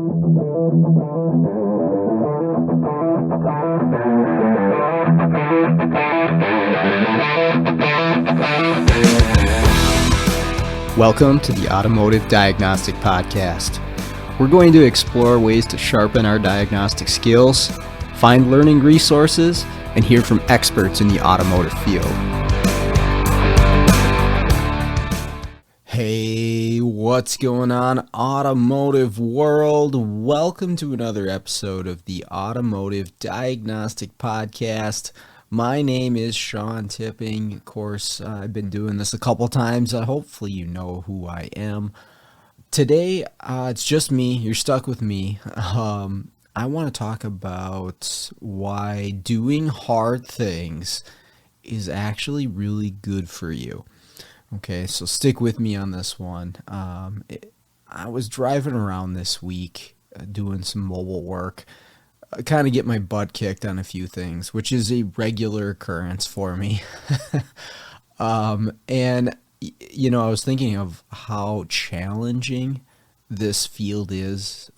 Welcome to the Automotive Diagnostic Podcast. We're going to explore ways to sharpen our diagnostic skills, find learning resources, and hear from experts in the automotive field. Hey, what's going on, automotive world? Welcome to another episode of the Automotive Diagnostic Podcast. My name is Sean Tipping. Of course, I've been doing this a couple times. Hopefully you know who I am. Today, it's just me. You're stuck with me. I want to talk about why doing hard things is actually really good for you. Okay, so stick with me on this one. I was driving around this week doing some mobile work. Kind of get my butt kicked on a few things, which is a regular occurrence for me. And, you know, I was thinking of how challenging this field is,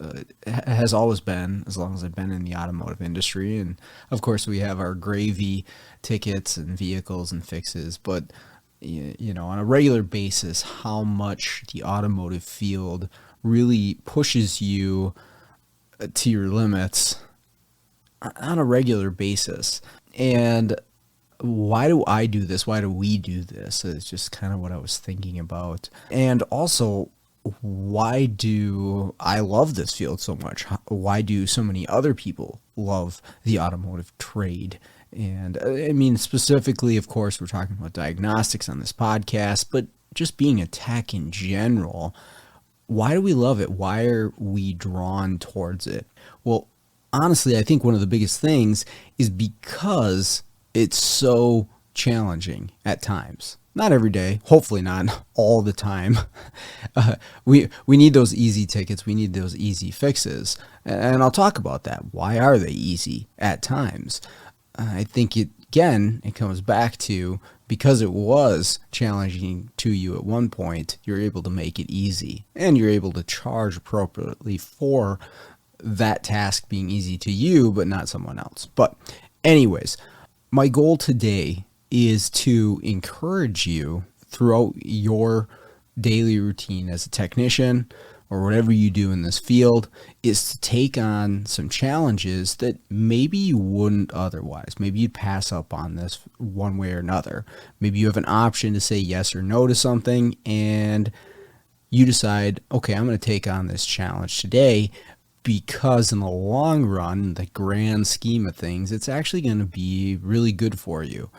has always been, as long as I've been in the automotive industry. And, of course, we have our gravy tickets and vehicles and fixes. But, you know, on a regular basis, how much the automotive field really pushes you to your limits on a regular basis. And why do I do this? Why do we do this? It's just kind of what I was thinking about. And also, why do I love this field so much? Why do so many other people love the automotive trade? And I mean, specifically, of course, we're talking about diagnostics on this podcast, but just being a tech in general, why do we love it? Why are we drawn towards it? Well, honestly, I think one of the biggest things is because it's so challenging at times. Not every day, hopefully not all the time. We need those easy tickets. We need those easy fixes. And I'll talk about that. Why are they easy at times? I think it comes back to because it was challenging to you at one point, you're able to make it easy. And you're able to charge appropriately for that task being easy to you, but not someone else. But anyways, my goal today is to encourage you throughout your daily routine as a technician or whatever you do in this field is to take on some challenges that maybe you wouldn't otherwise. Maybe you'd pass up on this one way or another. Maybe you have an option to say yes or no to something and you decide, okay, I'm going to take on this challenge today, because in the long run, the grand scheme of things, it's actually going to be really good for you.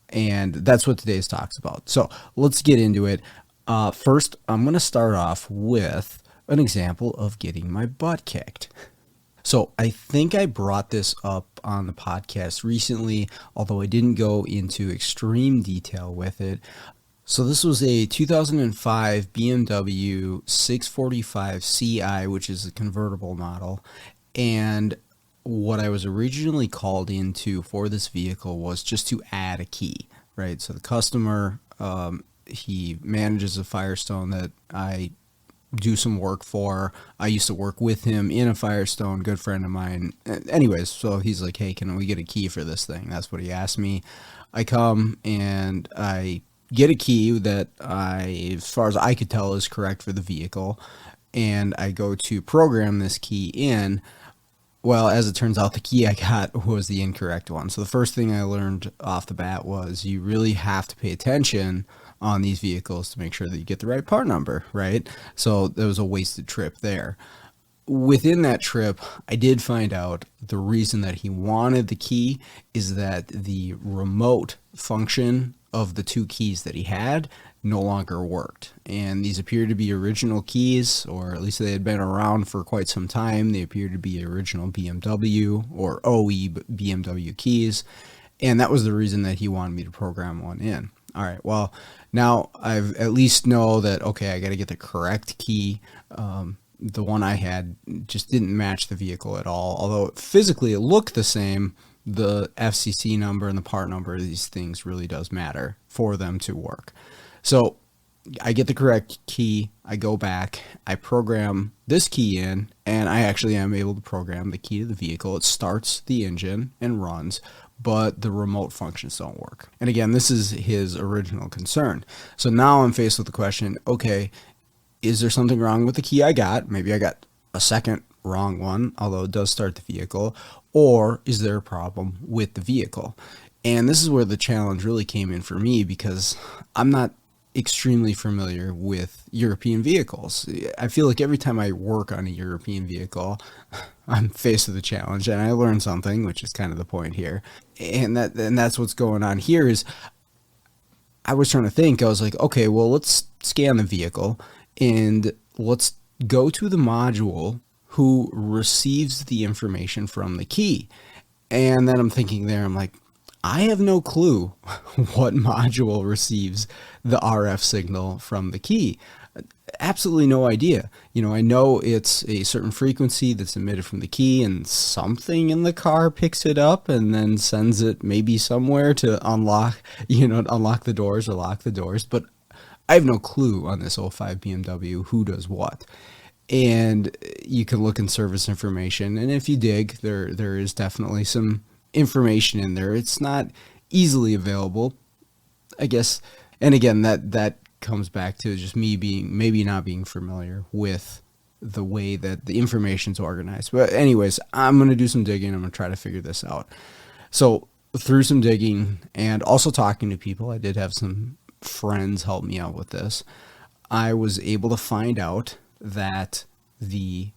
And that's what today's talk's about. So let's get into it. First, I'm going to start off with an example of getting my butt kicked. So I think I brought this up on the podcast recently, although I didn't go into extreme detail with it. So this was a 2005 BMW 645 Ci, which is a convertible model. And what I was originally called into for this vehicle was just to add a key, right? So the customer, he manages a Firestone that I do some work for. I used to work with him in a Firestone, good friend of mine. Anyways, so he's like, hey, can we get a key for this thing? That's what he asked me. I come and I get a key that as far as I could tell, is correct for the vehicle. And I go to program this key in. Well, as it turns out, the key I got was the incorrect one. So the first thing I learned off the bat was you really have to pay attention on these vehicles to make sure that you get the right part number, right? So there was a wasted trip there. Within that trip, I did find out the reason that he wanted the key is that the remote function of the two keys that he had no longer worked. And these appear to be original keys, or at least they had been around for quite some time. They appear to be original BMW or OE BMW keys. And that was the reason that he wanted me to program one in. All right, well, now I've at least know that, okay, I got to get the correct key. The one I had just didn't match the vehicle at all. Although physically it looked the same, the FCC number and the part number of these things really does matter for them to work. So I get the correct key, I go back, I program this key in, and I actually am able to program the key to the vehicle. It starts the engine and runs, but the remote functions don't work. And again, this is his original concern. So now I'm faced with the question, okay, is there something wrong with the key I got? Maybe I got a second wrong one, although it does start the vehicle. Or is there a problem with the vehicle? And this is where the challenge really came in for me, because I'm not extremely familiar with European vehicles. I feel like every time I work on a European vehicle, I'm faced with a challenge, and I learn something, which is kind of the point here. And that's what's going on here. Is I was trying to think. I was like, okay, well, let's scan the vehicle and let's go to the module who receives the information from the key. And then I'm thinking there, I'm like, I have no clue what module receives the RF signal from the key. Absolutely no idea. I know it's a certain frequency that's emitted from the key, and something in the car picks it up and then sends it maybe somewhere to unlock the doors or lock the doors. But I have no clue on this '05 BMW who does what. And you can look in service information, and if you dig, there is definitely some information in there. It's not easily available, I guess. And again, that comes back to just me maybe not being familiar with the way that the information's organized. But anyways, I'm going to do some digging. I'm going to try to figure this out. So through some digging and also talking to people, I did have some friends help me out with this. I was able to find out that the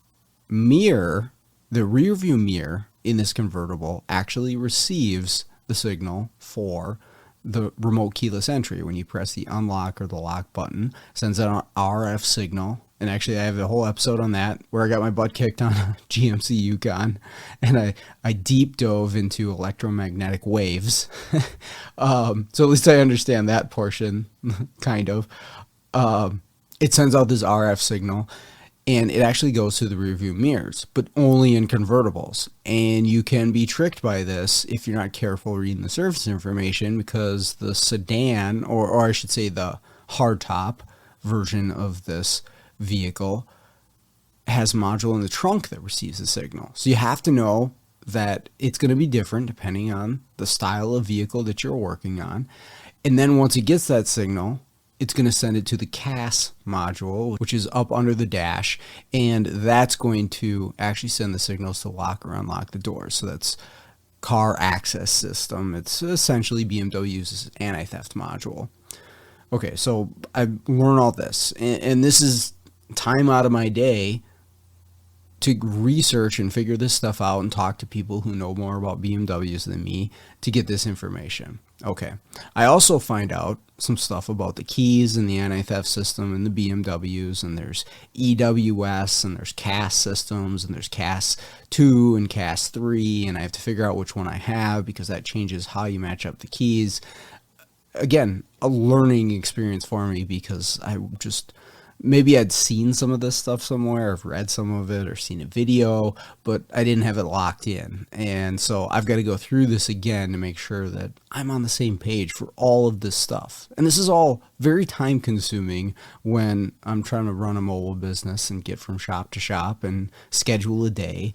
rear view mirror in this convertible actually receives the signal for the remote keyless entry. When you press the unlock or the lock button, sends out an RF signal. And actually, I have a whole episode on that where I got my butt kicked on a GMC Yukon, and I deep dove into electromagnetic waves. So at least I understand that portion, kind of. It sends out this RF signal, and it actually goes to the rear view mirrors, but only in convertibles. And you can be tricked by this if you're not careful reading the service information, because the sedan, or I should say the hardtop version of this vehicle, has a module in the trunk that receives the signal. So you have to know that it's going to be different depending on the style of vehicle that you're working on. And then once it gets that signal, it's going to send it to the CAS module, which is up under the dash, and that's going to actually send the signals to lock or unlock the doors. So that's car access system. It's essentially BMW uses anti-theft module. Okay, so I learned all this, and this is time out of my day to research and figure this stuff out and talk to people who know more about BMWs than me to get this information. Okay. I also find out some stuff about the keys and the anti-theft system in the BMWs, and there's EWS, and there's CAS systems, and there's CAS 2 and CAS 3, and I have to figure out which one I have because that changes how you match up the keys. Again, a learning experience for me, because maybe I'd seen some of this stuff somewhere, I've read some of it or seen a video, but I didn't have it locked in. And so I've got to go through this again to make sure that I'm on the same page for all of this stuff. And this is all very time consuming when I'm trying to run a mobile business and get from shop to shop and schedule a day.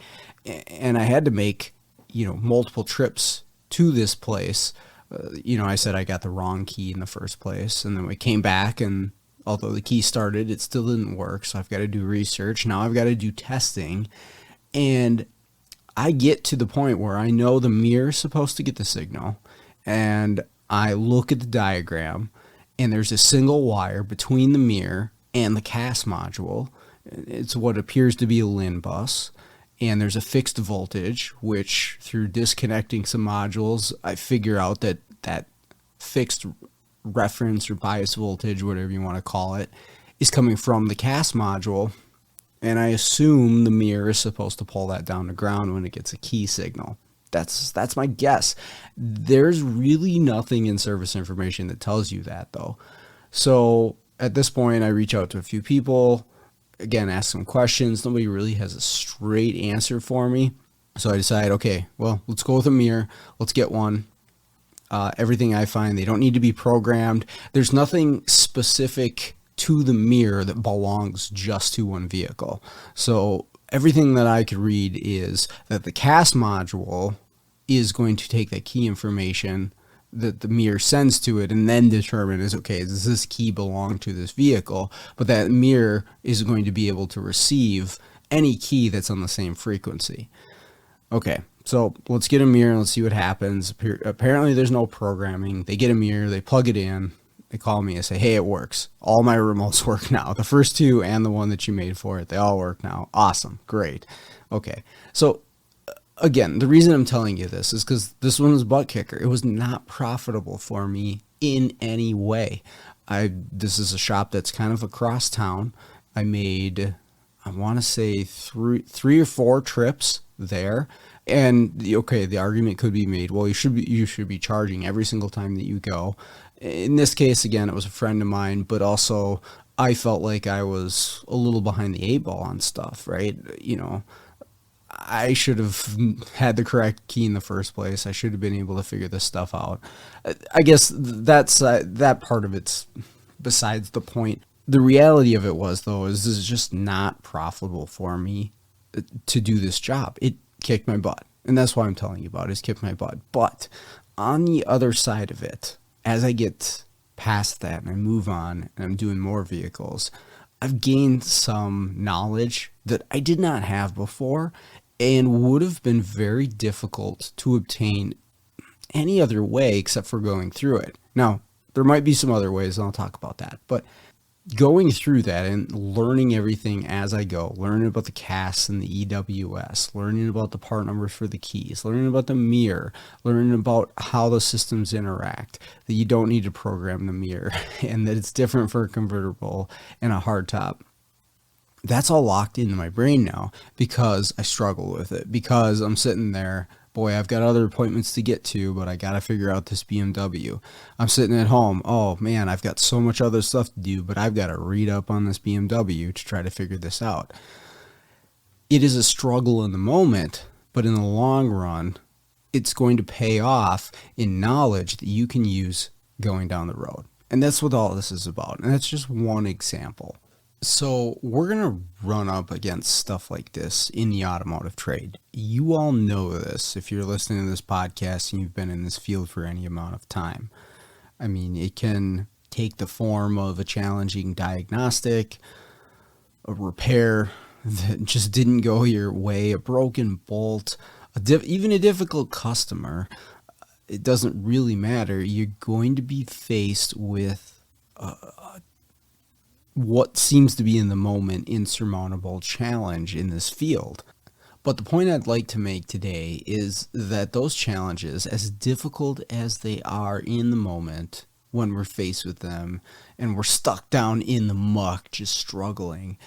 And I had to make, multiple trips to this place. I said I got the wrong key in the first place, and then we came back, and although the key started, it still didn't work. So I've got to do research. Now I've got to do testing. And I get to the point where I know the mirror is supposed to get the signal. And I look at the diagram, and there's a single wire between the mirror and the CAS module. It's what appears to be a LIN bus. And there's a fixed voltage, which through disconnecting some modules, I figure out that fixed reference or bias voltage, whatever you want to call it, is coming from the CAS module. And I assume the mirror is supposed to pull that down to ground when it gets a key signal. That's my guess. There's really nothing in service information that tells you that, though. So at this point, I reach out to a few people, again, ask some questions. Nobody really has a straight answer for me. So I decide, okay, well, let's go with a mirror. Let's get one. Everything I find, they don't need to be programmed. There's nothing specific to the mirror that belongs just to one vehicle. So everything that I could read is that the CAS module is going to take that key information that the mirror sends to it and then determine does this key belong to this vehicle? But that mirror is going to be able to receive any key that's on the same frequency. Okay, so let's get a mirror and let's see what happens. Apparently there's no programming. They get a mirror, they plug it in, they call me and say, hey, it works. All my remotes work now. The first two and the one that you made for it, they all work now. Awesome, great. Okay, so again, the reason I'm telling you this is because this one was butt kicker. It was not profitable for me in any way. This is a shop that's kind of across town. I made, I want to say three or four trips there. And the argument could be made, well, you should be charging every single time that you go. In this case, again, it was a friend of mine, but also I felt like I was a little behind the 8 ball on stuff, right? I should have had the correct key in the first place. I should have been able to figure this stuff out. I guess that part of it's besides the point. The reality of it was, though, is this is just not profitable for me to do this job. It kicked my butt. And that's why I'm telling you about it, is kicked my butt. But on the other side of it, as I get past that and I move on and I'm doing more vehicles, I've gained some knowledge that I did not have before and would have been very difficult to obtain any other way except for going through it. Now, there might be some other ways, and I'll talk about that. But going through that and learning everything as I go, learning about the CAS and the EWS, learning about the part numbers for the keys, learning about the mirror, learning about how the systems interact, that you don't need to program the mirror, and that it's different for a convertible and a hardtop. That's all locked into my brain now because I struggle with it, because I'm sitting there, boy, I've got other appointments to get to, but I got to figure out this BMW. I'm sitting at home. Oh man, I've got so much other stuff to do, but I've got to read up on this BMW to try to figure this out. It is a struggle in the moment, but in the long run, it's going to pay off in knowledge that you can use going down the road. And that's what all this is about. And that's just one example. So we're going to run up against stuff like this in the automotive trade. You all know this if you're listening to this podcast and you've been in this field for any amount of time. I mean, it can take the form of a challenging diagnostic, a repair that just didn't go your way, a broken bolt, even a difficult customer. It doesn't really matter. You're going to be faced with what seems to be in the moment insurmountable challenge in this field. But the point I'd like to make today is that those challenges, as difficult as they are in the moment when we're faced with them and we're stuck down in the muck just struggling,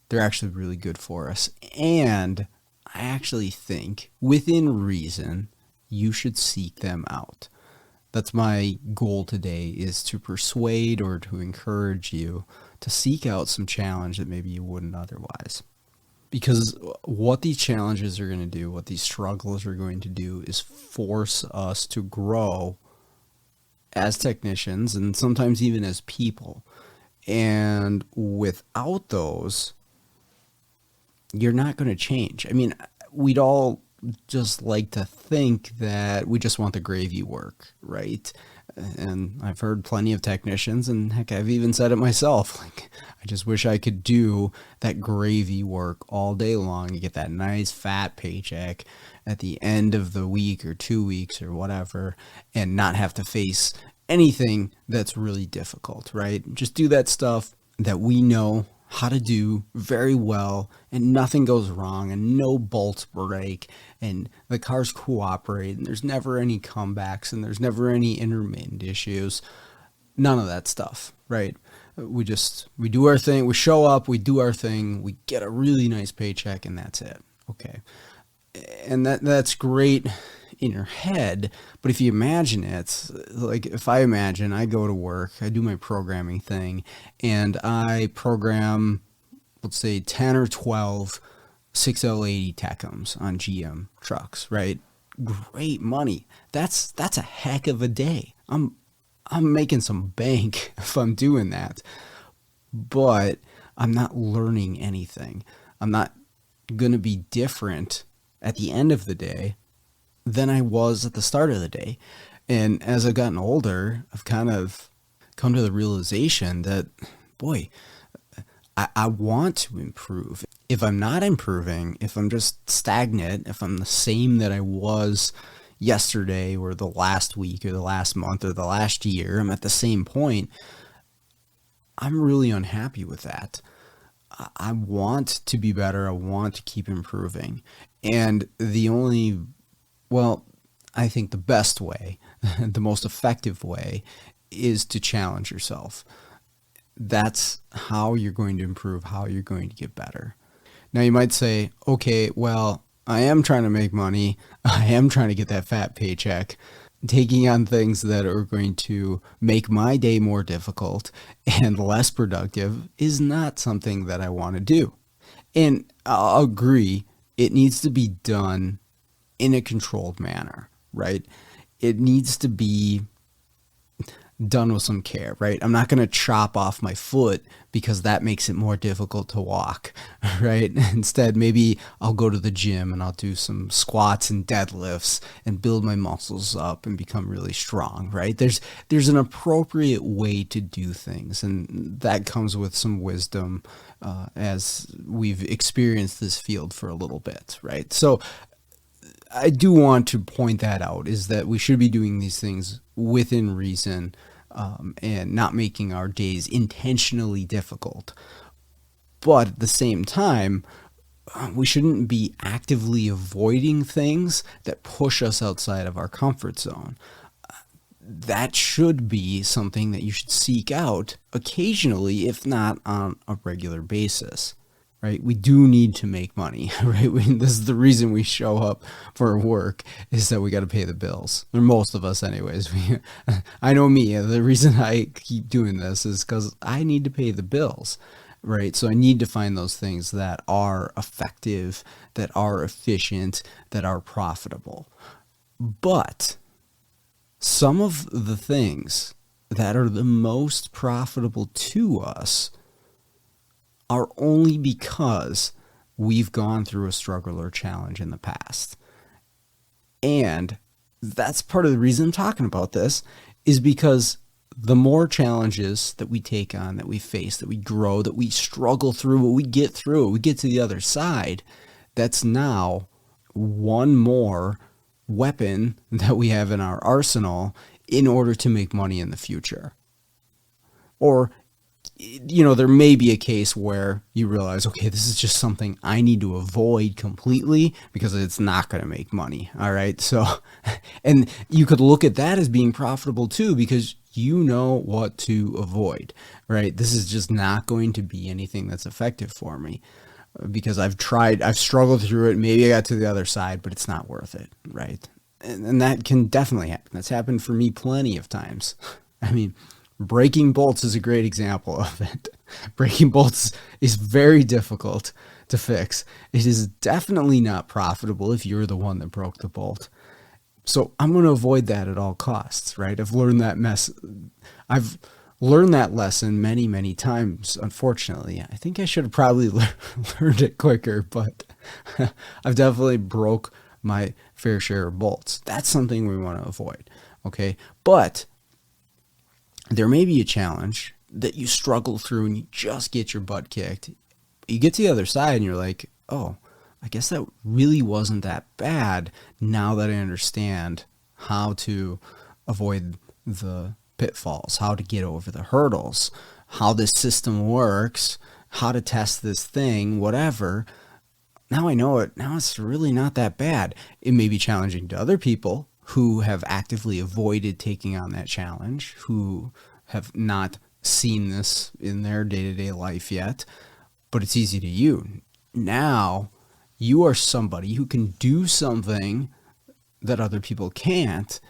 they're actually really good for us. And I actually think, within reason, you should seek them out. That's my goal today, is to persuade or to encourage you to seek out some challenge that maybe you wouldn't otherwise. Because what these challenges are going to do, what these struggles are going to do, is force us to grow as technicians and sometimes even as people. And without those, you're not going to change. I mean, we'd all just like to think that we just want the gravy work, right? And I've heard plenty of technicians, and heck, I've even said it myself, like, I just wish I could do that gravy work all day long and get that nice fat paycheck at the end of the week or 2 weeks or whatever, and not have to face anything that's really difficult, right? Just do that stuff that we know how to do very well, and nothing goes wrong, and no bolts break, and the cars cooperate, and there's never any comebacks, and there's never any intermittent issues. None of that stuff, right? We do our thing, we show up, we do our thing, we get a really nice paycheck, and that's it. Okay. And that's great in your head, but if you imagine it, like if I imagine I go to work, I do my programming thing, and I program, let's say 10 or 12 6L80 Tecums on GM trucks, right? Great money. That's a heck of a day. I'm making some bank if I'm doing that. but I'm not learning anything. I'm not going to be different at the end of the day than I was at the start of the day. And as I've gotten older, I've kind of come to the realization that, boy, I want to improve. If I'm not improving, if I'm just stagnant, if I'm the same that I was yesterday or the last week or the last month or the last year, I'm at the same point, I'm really unhappy with that. I want to be better. I want to keep improving. And well, I think the best way, the most effective way is to challenge yourself. That's how you're going to improve, how you're going to get better. Now you might say, okay, well, I am trying to make money. I am trying to get that fat paycheck. Taking on things that are going to make my day more difficult and less productive is not something that I want to do. And I'll agree, it needs to be done in a controlled manner, right? It needs to be done with some care, right? I'm not going to chop off my foot because that makes it more difficult to walk, right? Instead, maybe I'll go to the gym and I'll do some squats and deadlifts and build my muscles up and become really strong, right? There's an appropriate way to do things, and that comes with some wisdom as we've experienced this field for a little bit, right? So I do want to point that out, is that we should be doing these things within reason, and not making our days intentionally difficult. But at the same time, we shouldn't be actively avoiding things that push us outside of our comfort zone. That should be something that you should seek out occasionally, if not on a regular basis. Right? We do need to make money, right? This is the reason we show up for work, is that we got to pay the bills. Or most of us anyways. I know me, the reason I keep doing this is because I need to pay the bills, right? So I need to find those things that are effective, that are efficient, that are profitable. But some of the things that are the most profitable to us are only because we've gone through a struggle or challenge in the past. And that's part of the reason I'm talking about this, is because the more challenges that we take on, that we face, that we grow, that we struggle through, we get through, we get to the other side, that's now one more weapon that we have in our arsenal in order to make money in the future. Or there may be a case where you realize, okay, this is just something I need to avoid completely because it's not going to make money. All right. So, and you could look at that as being profitable too, because you know what to avoid, right? This is just not going to be anything that's effective for me because I've struggled through it. Maybe I got to the other side, but it's not worth it. Right. And that can definitely happen. That's happened for me plenty of times. I mean, breaking bolts is a great example of it. Breaking bolts is very difficult to fix. It is definitely not profitable if you're the one that broke the bolt. So I'm going to avoid that at all costs, right? I've learned that lesson many, many times, unfortunately. I think I should have probably learned it quicker, but I've definitely broke my fair share of bolts. That's something we want to avoid, okay? But there may be a challenge that you struggle through and you just get your butt kicked. You get to the other side and you're like, oh, I guess that really wasn't that bad now that I understand how to avoid the pitfalls, how to get over the hurdles, how this system works, how to test this thing, whatever. Now I know it. Now it's really not that bad. It may be challenging to other people who have actively avoided taking on that challenge, who have not seen this in their day-to-day life yet, but it's easy to you. Now you are somebody who can do something that other people can't,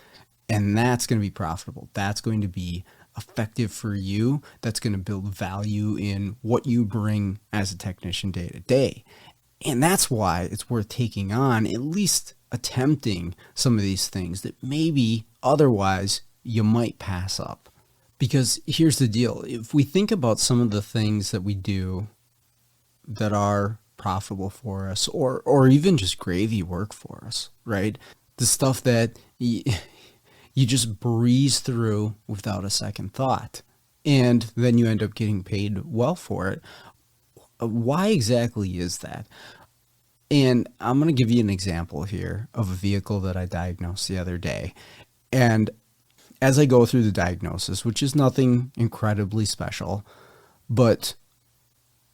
and that's going to be profitable. That's going to be effective for you. That's going to build value in what you bring as a technician day to day. And that's why it's worth taking on, at least attempting some of these things that maybe otherwise you might pass up. Because here's the deal. If we think about some of the things that we do that are profitable for us, or even just gravy work for us, right? The stuff that you just breeze through without a second thought. And then you end up getting paid well for it. Why exactly is that? And I'm going to give you an example here of a vehicle that I diagnosed the other day. And as I go through the diagnosis, which is nothing incredibly special, but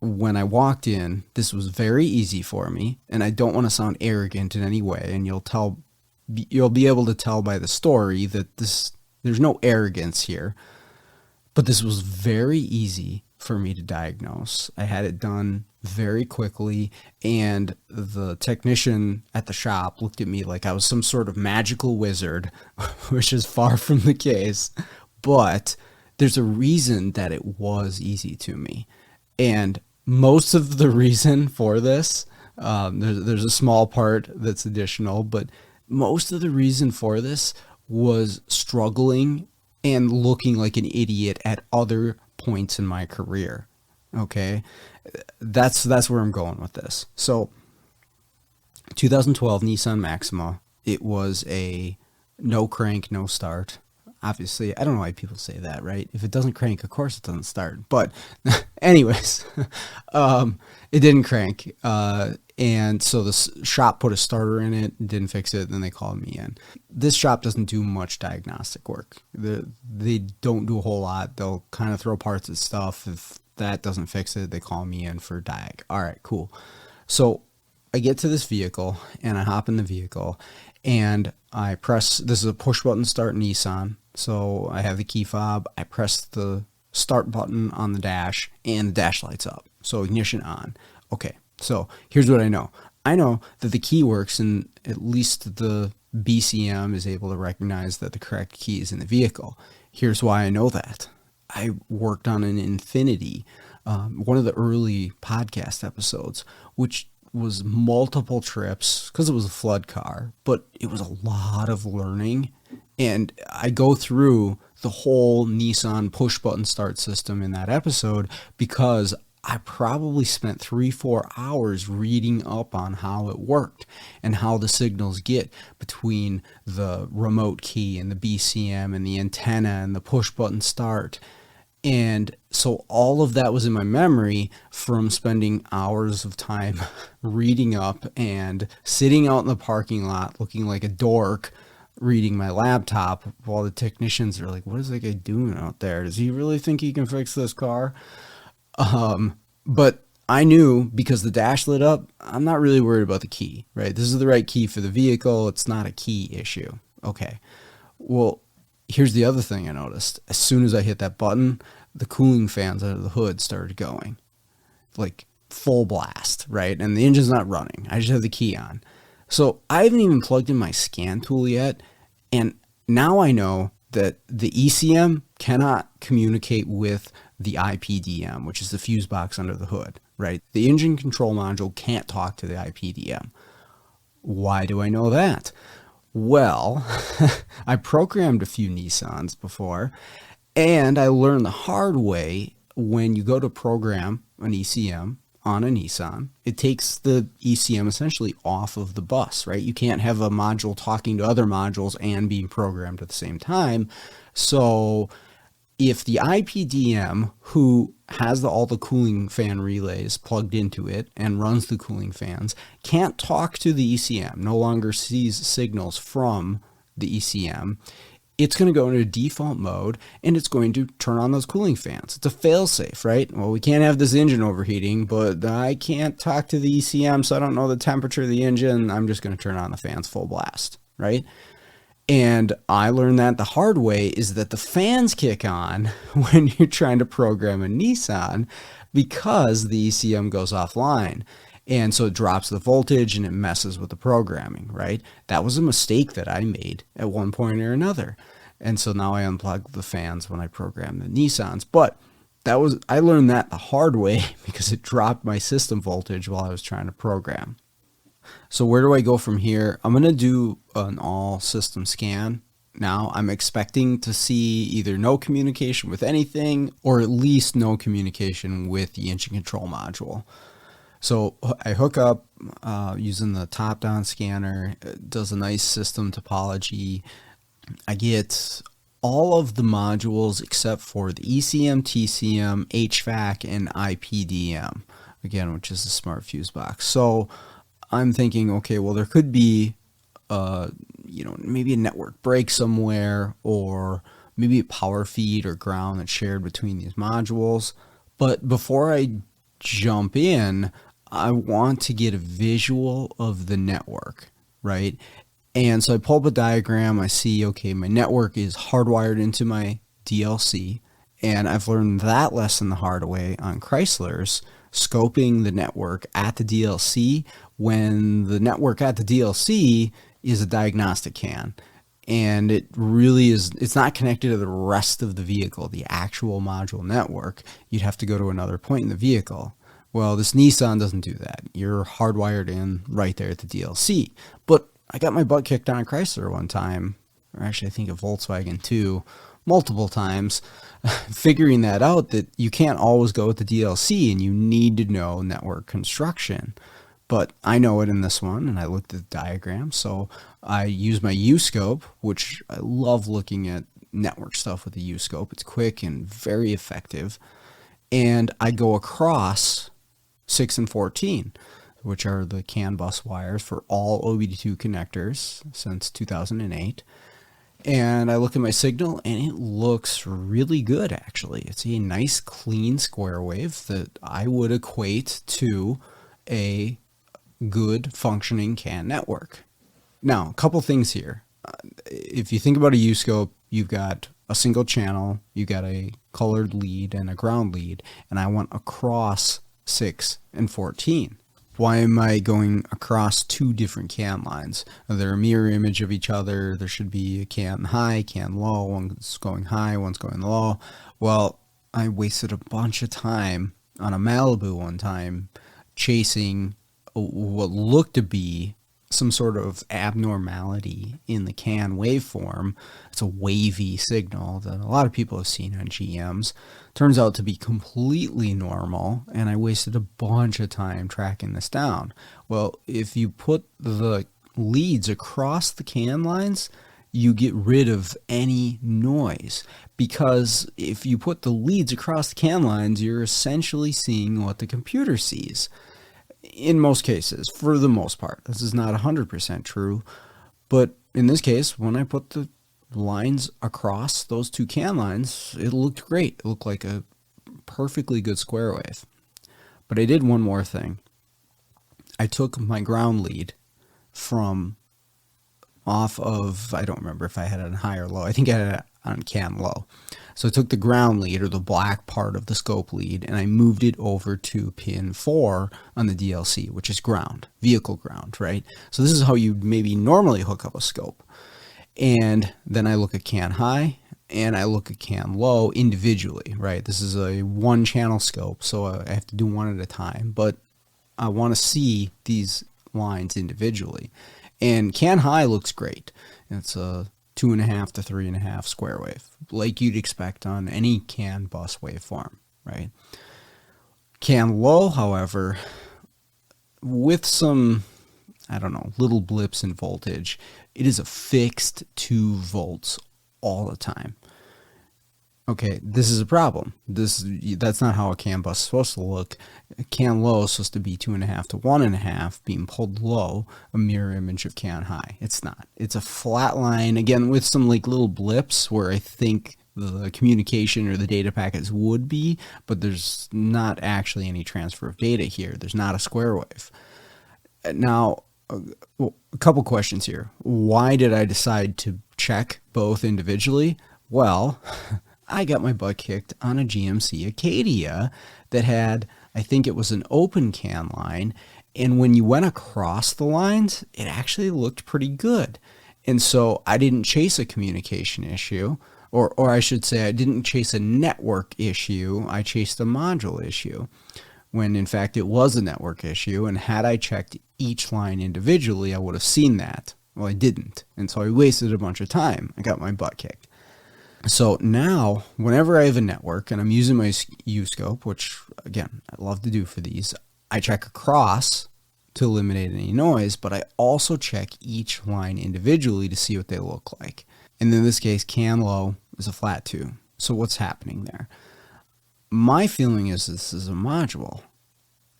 when I walked in, this was very easy for me, and I don't want to sound arrogant in any way, and you'll be able to tell by the story that there's no arrogance here, but this was very easy for me to diagnose. I had it done very quickly, and the technician at the shop looked at me like I was some sort of magical wizard, which is far from the case, but there's a reason that it was easy to me. And most of the reason for this, there's a small part that's additional, but most of the reason for this was struggling and looking like an idiot at other points in my career. Okay, that's where I'm going with this. So 2012 Nissan Maxima, it was a no crank, no start. Obviously, I don't know why people say that, right? If it doesn't crank, of course it doesn't start. But anyways, it didn't crank. And so the shop put a starter in it, didn't fix it, then they called me in. This shop doesn't do much diagnostic work. They don't do a whole lot. They'll kind of throw parts at stuff. If that doesn't fix it, they call me in for diag. All right, cool. So I get to this vehicle, and I hop in the vehicle, and I press, this is a push button start Nissan. So I have the key fob, I press the start button on the dash, and the dash lights up. So ignition on. Okay, so here's what I know. I know that the key works, and at least the BCM is able to recognize that the correct key is in the vehicle. Here's why I know that. I worked on an Infinity, one of the early podcast episodes, which was multiple trips because it was a flood car, but it was a lot of learning. And I go through the whole Nissan push button start system in that episode because I probably spent 3-4 hours reading up on how it worked and how the signals get between the remote key and the BCM and the antenna and the push button start. And so all of that was in my memory from spending hours of time reading up and sitting out in the parking lot looking like a dork reading my laptop while the technicians are like, what is that guy doing out there? Does he really think he can fix this car? But I knew because the dash lit up, I'm not really worried about the key, right? This is the right key for the vehicle. It's not a key issue. Okay. Well, here's the other thing I noticed. As soon as I hit that button, the cooling fans out of the hood started going like full blast, right? And the engine's not running. I just have the key on. So I haven't even plugged in my scan tool yet. And now I know that the ECM cannot communicate with the IPDM, which is the fuse box under the hood, right? The engine control module can't talk to the IPDM. Why do I know that? Well, I programmed a few Nissans before, and I learned the hard way when you go to program an ECM on a Nissan, it takes the ECM essentially off of the bus, right? You can't have a module talking to other modules and being programmed at the same time. So if the IPDM, who has all the cooling fan relays plugged into it and runs the cooling fans, can't talk to the ECM, no longer sees signals from the ECM, it's going to go into default mode and it's going to turn on those cooling fans. It's a fail-safe, right? Well, we can't have this engine overheating, but I can't talk to the ECM, so I don't know the temperature of the engine. I'm just going to turn on the fans full blast, right? And I learned that the hard way is that the fans kick on when you're trying to program a Nissan because the ECM goes offline. And so it drops the voltage and it messes with the programming, right? That was a mistake that I made at one point or another. And so now I unplug the fans when I program the Nissans. But I learned that the hard way because it dropped my system voltage while I was trying to program. So where do I go from here? I'm going to do an all system scan Now I'm expecting to see either no communication with anything or at least no communication with the engine control module. So I hook up using the top-down scanner. It does a nice system topology. I get all of the modules except for the ECM, TCM, HVAC, and IPDM, again, which is the smart fuse box. So I'm thinking, okay, well, there could be, maybe a network break somewhere, or maybe a power feed or ground that's shared between these modules. But before I jump in, I want to get a visual of the network, right? And so I pull up a diagram. I see, okay, my network is hardwired into my DLC. And I've learned that lesson the hard way on Chrysler's, scoping the network at the DLC when the network at the DLC is a diagnostic can. And it really is, it's not connected to the rest of the vehicle, the actual module network. You'd have to go to another point in the vehicle. Well, this Nissan doesn't do that. You're hardwired in right there at the DLC. But I got my butt kicked on a Chrysler one time, or actually I think a Volkswagen too, multiple times, figuring that out, that you can't always go with the DLC and you need to know network construction. But I know it in this one, and I looked at the diagram, so I use my U-scope, which I love looking at network stuff with the U-scope. It's quick and very effective. And I go across 6 and 14, which are the CAN bus wires for all OBD2 connectors since 2008. And I look at my signal, and it looks really good, actually. It's a nice, clean square wave that I would equate to a good functioning CAN network. Now, a couple things here. If you think about a U-scope, you've got a single channel, you've got a colored lead and a ground lead, and I want across 6 and 14. Why am I going across two different CAN lines? They're a mirror image of each other. There should be a CAN high, CAN low. One's going high, one's going low. Well, I wasted a bunch of time on a Malibu one time chasing what looked to be some sort of abnormality in the CAN waveform. It's a wavy signal that a lot of people have seen on GMs. Turns out to be completely normal, and I wasted a bunch of time tracking this down. Well, if you put the leads across the CAN lines, you get rid of any noise, because if you put the leads across the CAN lines, you're essentially seeing what the computer sees. In most cases, for the most part. This is not 100% true, but in this case, when I put the lines across those two CAN lines, it looked great. It looked like a perfectly good square wave. But I did one more thing. I took my ground lead from off of, I don't remember if I had it on high or low. I think I had it on CAN low. So I took the ground lead, or the black part of the scope lead, and I moved it over to pin 4 on the DLC, which is ground, vehicle ground, right? So this is how you maybe normally hook up a scope. And then I look at CAN high, and I look at CAN low individually, right? This is a one channel scope, so I have to do one at a time, but I want to see these lines individually. And CAN high looks great. It's a 2.5 to 3.5 square wave, like you'd expect on any CAN bus waveform, right? CAN low, however, with some, I don't know, little blips in voltage, it is a fixed 2 volts all the time. Okay, this is a problem. That's not how a CAN bus is supposed to look. A CAN low is supposed to be 2.5 to 1.5, being pulled low, a mirror image of CAN high. It's not. It's a flat line, again, with some like little blips where I think the communication or the data packets would be, but there's not actually any transfer of data here. There's not a square wave. Now, a couple questions here. Why did I decide to check both individually? Well, I got my butt kicked on a GMC Acadia that had, I think it was an open CAN line, and when you went across the lines, it actually looked pretty good. And so I didn't chase a communication issue, or I should say I didn't chase a network issue, I chased a module issue, when in fact it was a network issue, and had I checked each line individually, I would have seen that. Well, I didn't. And so I wasted a bunch of time. I got my butt kicked. So now, whenever I have a network and I'm using my U-scope, which again, I love to do for these, I check across to eliminate any noise, but I also check each line individually to see what they look like. And in this case, CAN low is a flat 2. So what's happening there? My feeling is this is a module.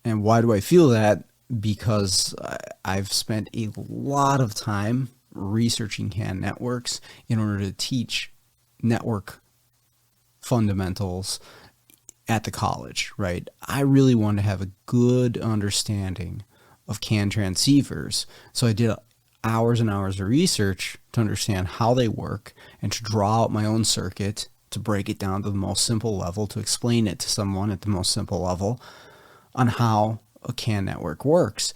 And why do I feel that? Because I've spent a lot of time researching CAN networks in order to teach network fundamentals at the college, right? I really wanted to have a good understanding of CAN transceivers. So I did hours and hours of research to understand how they work and to draw out my own circuit, to break it down to the most simple level, to explain it to someone at the most simple level on how a CAN network works.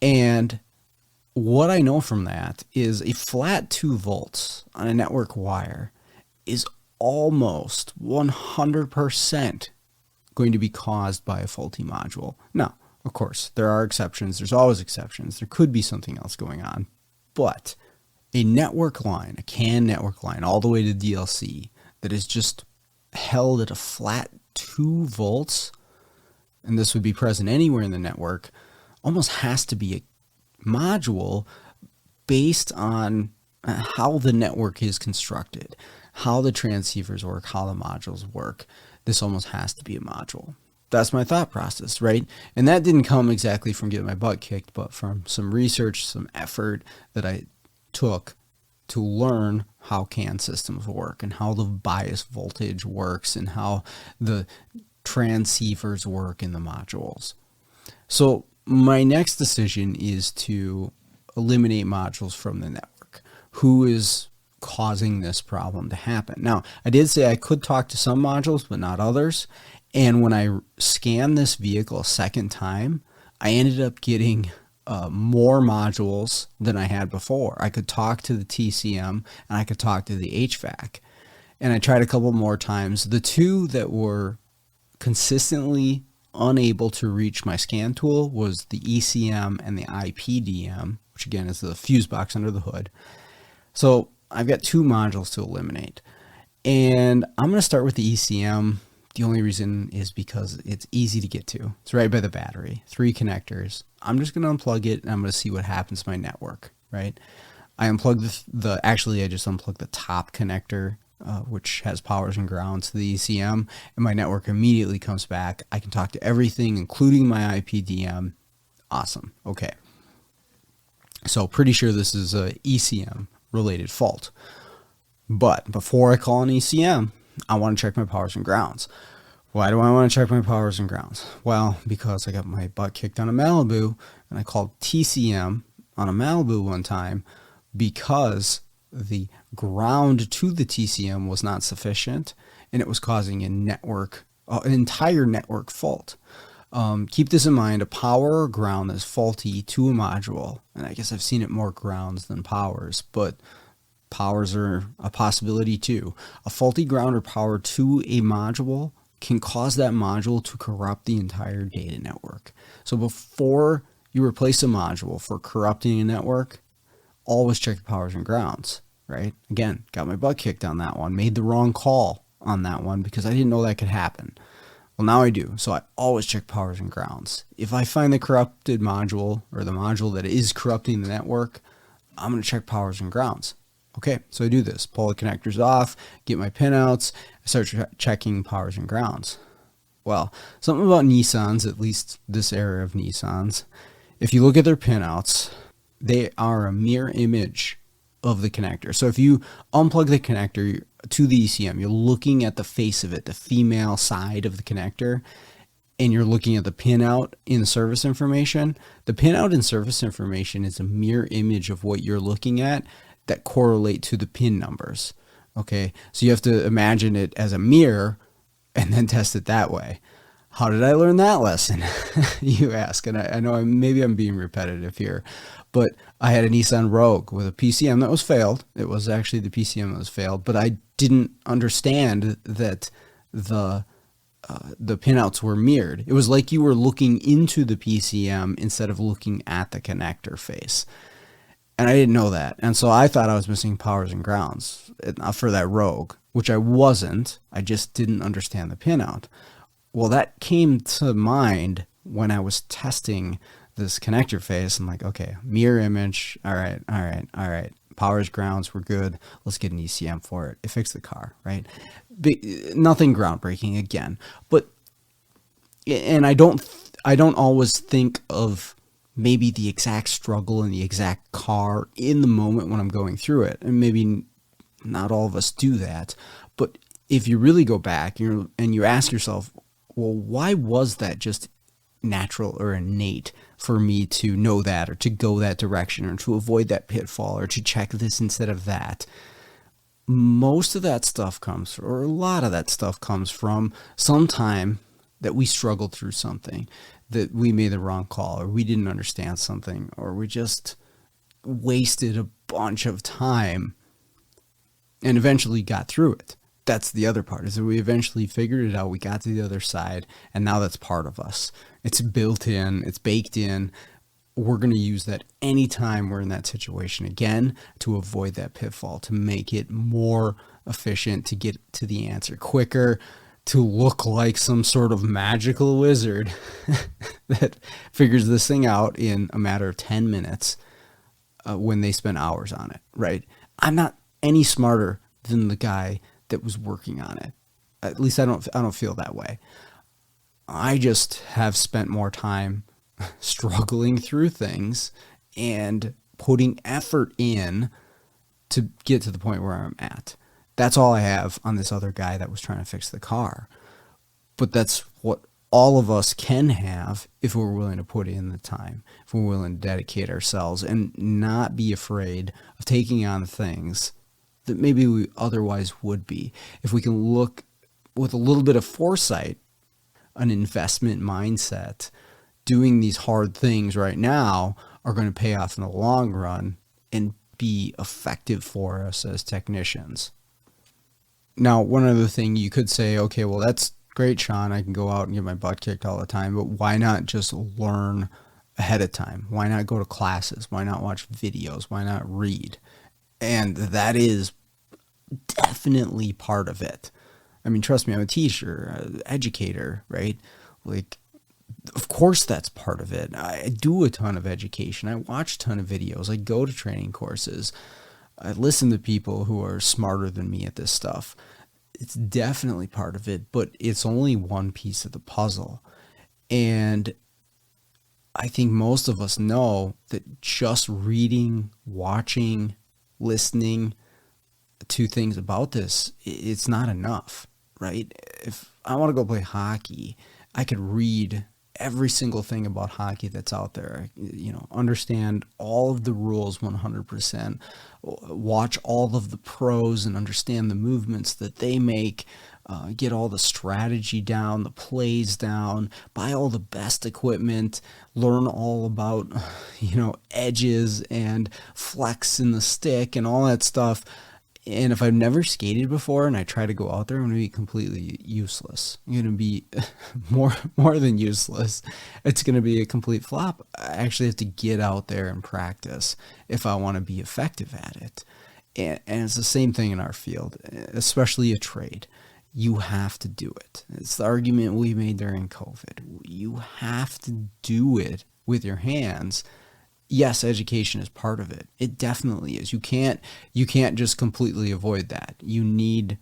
And what I know from that is a flat 2 volts on a network wire is almost 100% going to be caused by a faulty module. Now, of course, there are exceptions. There's always exceptions. There could be something else going on. But a network line, a CAN network line, all the way to DLC, that is just held at a flat 2 volts, and this would be present anywhere in the network, almost has to be a module based on how the network is constructed, how the transceivers work, how the modules work. This almost has to be a module. That's my thought process, right? And that didn't come exactly from getting my butt kicked, but from some research, some effort that I took to learn how CAN systems work and how the bias voltage works and how the transceivers work in the modules. So my next decision is to eliminate modules from the network. Who is causing this problem to happen? Now, I did say I could talk to some modules, but not others. And when I scanned this vehicle a second time, I ended up getting more modules than I had before. I could talk to the TCM and I could talk to the HVAC. And I tried a couple more times. The two that were consistently unable to reach my scan tool was the ECM and the IPDM, which again is the fuse box under the hood. So I've got 2 modules to eliminate. And I'm going to start with the ECM. The only reason is because it's easy to get to. It's right by the battery, 3 connectors. I'm just going to unplug it and I'm going to see what happens to my network, right? I unplugged I just unplugged the top connector, which has powers and grounds to the ECM, and my network immediately comes back. I can talk to everything, including my IPDM. Awesome. Okay. So pretty sure this is a ECM related fault. But before I call an ECM, I want to check my powers and grounds. Why do I want to check my powers and grounds? Well, because I got my butt kicked on a Malibu, and I called TCM on a Malibu one time because the ground to the TCM was not sufficient, and it was causing an entire network fault. Keep this in mind: a power or ground that's faulty to a module, and I guess I've seen it more grounds than powers, but powers are a possibility too. A faulty ground or power to a module can cause that module to corrupt the entire data network. So before you replace a module for corrupting a network, always check the powers and grounds, right? Again, got my butt kicked on that one, made the wrong call on that one because I didn't know that could happen. Well, now I do. So I always check powers and grounds. If I find the corrupted module or the module that is corrupting the network, I'm going to check powers and grounds. Okay, so I do this, pull the connectors off, get my pinouts, I start checking powers and grounds. Well, something about Nissans, at least this era of Nissans, if you look at their pinouts, they are a mirror image of the connector. So if you unplug the connector to the ECM, you're looking at the face of it, the female side of the connector, and you're looking at the pinout in service information. The pinout in service information is a mirror image of what you're looking at that correlate to the pin numbers. Okay, so you have to imagine it as a mirror and then test it that way. How did I learn that lesson? You ask, and I know maybe I'm being repetitive here, but I had a Nissan Rogue with a PCM that was failed. It was actually the PCM that was failed, but I didn't understand that the pinouts were mirrored. It was like you were looking into the PCM instead of looking at the connector face. And I didn't know that. And so I thought I was missing powers and grounds for that rogue, which I wasn't. I just didn't understand the pinout. Well, that came to mind when I was testing this connector face. I'm like, okay, mirror image. All right, all right, all right. Powers, grounds, we're good. Let's get an ECM for it. It fixed the car, right? Nothing groundbreaking again. But, and I don't always think of maybe the exact struggle in the exact car in the moment when I'm going through it. And maybe not all of us do that. But if you really go back and you ask yourself, well, why was that just natural or innate for me to know that or to go that direction or to avoid that pitfall or to check this instead of that? Most of that stuff comes, or a lot of that stuff comes from some time that we struggled through something, that we made the wrong call, or we didn't understand something, or we just wasted a bunch of time and eventually got through it. That's the other part, is that we eventually figured it out. We got to the other side, and now that's part of us. It's built in, it's baked in. We're going to use that anytime we're in that situation again to avoid that pitfall, to make it more efficient, to get to the answer quicker, to look like some sort of magical wizard that figures this thing out in a matter of 10 minutes when they spend hours on it, right? I'm not any smarter than the guy that was working on it. At least I don't feel that way. I just have spent more time struggling through things and putting effort in to get to the point where I'm at. That's all I have on this other guy that was trying to fix the car. But that's what all of us can have if we're willing to put in the time, if we're willing to dedicate ourselves and not be afraid of taking on things that maybe we otherwise would be. If we can look with a little bit of foresight, an investment mindset, doing these hard things right now are going to pay off in the long run and be effective for us as technicians. Now, one other thing you could say, okay, well, that's great, Sean. I can go out and get my butt kicked all the time, but why not just learn ahead of time? Why not go to classes? Why not watch videos? Why not read? And that is definitely part of it. I mean, trust me, I'm a teacher, an educator, right? Like, of course that's part of it. I do a ton of education. I watch a ton of videos. I go to training courses. I listen to people who are smarter than me at this stuff. It's definitely part of it, but it's only one piece of the puzzle. And I think most of us know that just reading, watching, listening to things about this, it's not enough, right? If I want to go play hockey, I could read every single thing about hockey that's out there, understand all of the rules 100%, watch all of the pros and understand the movements that they make, get all the strategy down, the plays down, buy all the best equipment, learn all about, edges and flex in the stick and all that stuff. And if I've never skated before and I try to go out there, I'm going to be completely useless. I'm going to be more than useless. It's going to be a complete flop. I actually have to get out there and practice if I want to be effective at it. And it's the same thing in our field, especially a trade. You have to do it. It's the argument we made during COVID. You have to do it with your hands. Yes, education is part of it. It definitely is. You can't just completely avoid that. You need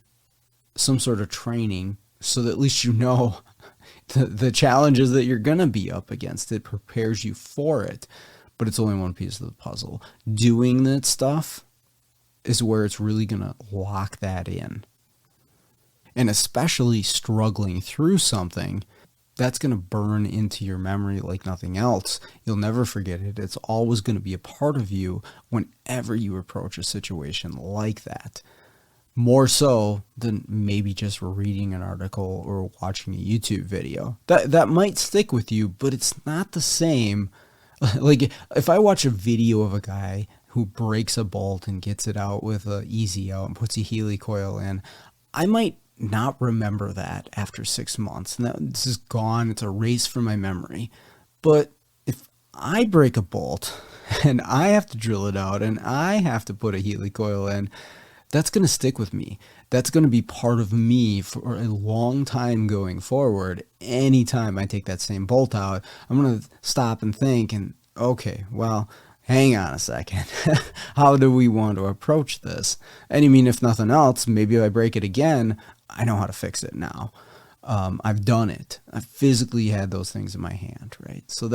some sort of training so that at least you know the challenges that you're going to be up against. It prepares you for it, but it's only one piece of the puzzle. Doing that stuff is where it's really going to lock that in. And especially struggling through something, that's going to burn into your memory like nothing else. You'll never forget it. It's always going to be a part of you whenever you approach a situation like that. More so than maybe just reading an article or watching a YouTube video. That might stick with you, but it's not the same. Like if I watch a video of a guy who breaks a bolt and gets it out with an easy out and puts a Healy coil in, I might not remember that after 6 months. And this is gone. It's erased from my memory. But if I break a bolt and I have to drill it out and I have to put a Healy coil in, that's going to stick with me. That's going to be part of me for a long time going forward. Anytime I take that same bolt out, I'm going to stop and think and, okay, well, hang on a second. How do we want to approach this? And I mean, if nothing else, maybe if I break it again, I know how to fix it now. I've done it. I've physically had those things in my hand, right? So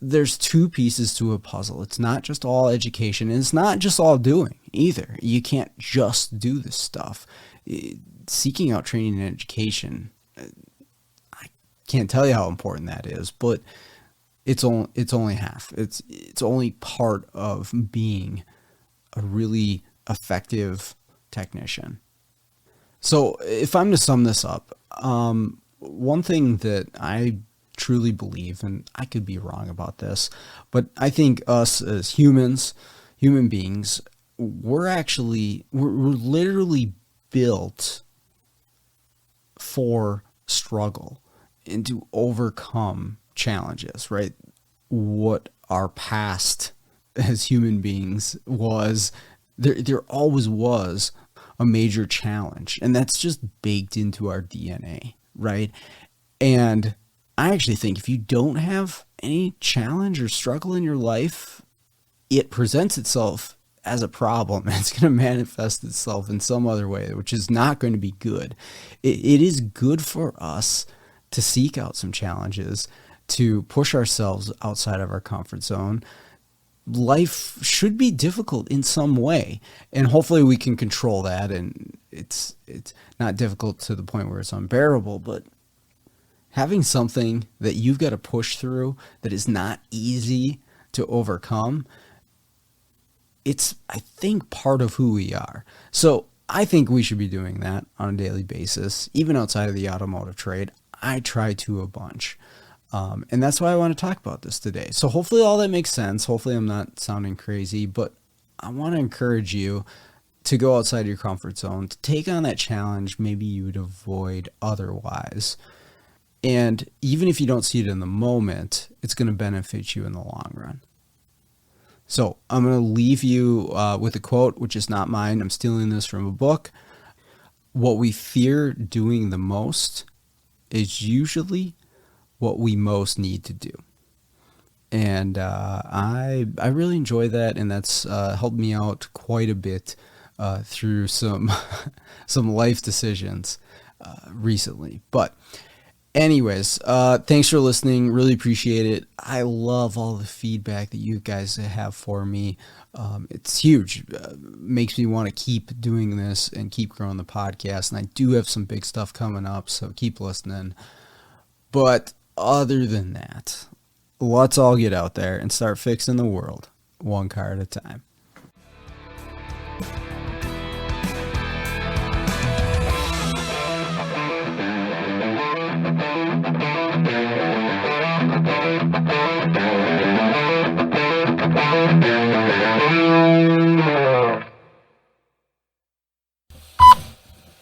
there's two pieces to a puzzle. It's not just all education, and it's not just all doing either. You can't just do this stuff. Seeking out training and education, I can't tell you how important that is, but it's only half. It's only part of being a really effective technician. So if I'm to sum this up, one thing that I truly believe, and I could be wrong about this, but I think us as human beings, we're literally built for struggle and to overcome challenges, right? What our past as human beings was, there always was a major challenge, and that's just baked into our DNA, right? And I actually think if you don't have any challenge or struggle in your life, it presents itself as a problem. It's going to manifest itself in some other way, which is not going to be good. It is good for us to seek out some challenges, to push ourselves outside of our comfort zone. Life should be difficult in some way, and hopefully we can control that, and it's not difficult to the point where it's unbearable, but having something that you've got to push through that is not easy to overcome, it's, I think, part of who we are. So I think we should be doing that on a daily basis, even outside of the automotive trade. I try to a bunch. And that's why I want to talk about this today. So hopefully all that makes sense. Hopefully I'm not sounding crazy, but I want to encourage you to go outside your comfort zone, to take on that challenge maybe you would avoid otherwise. And even if you don't see it in the moment, it's going to benefit you in the long run. So I'm going to leave you with a quote, which is not mine. I'm stealing this from a book. What we fear doing the most is usually what we most need to do. And I really enjoy that, and that's helped me out quite a bit through some life decisions recently. But anyways, thanks for listening. Really appreciate it. I love all the feedback that you guys have for me. It's huge. Makes me want to keep doing this and keep growing the podcast. And I do have some big stuff coming up, so keep listening. But other than that, let's all get out there and start fixing the world one car at a time.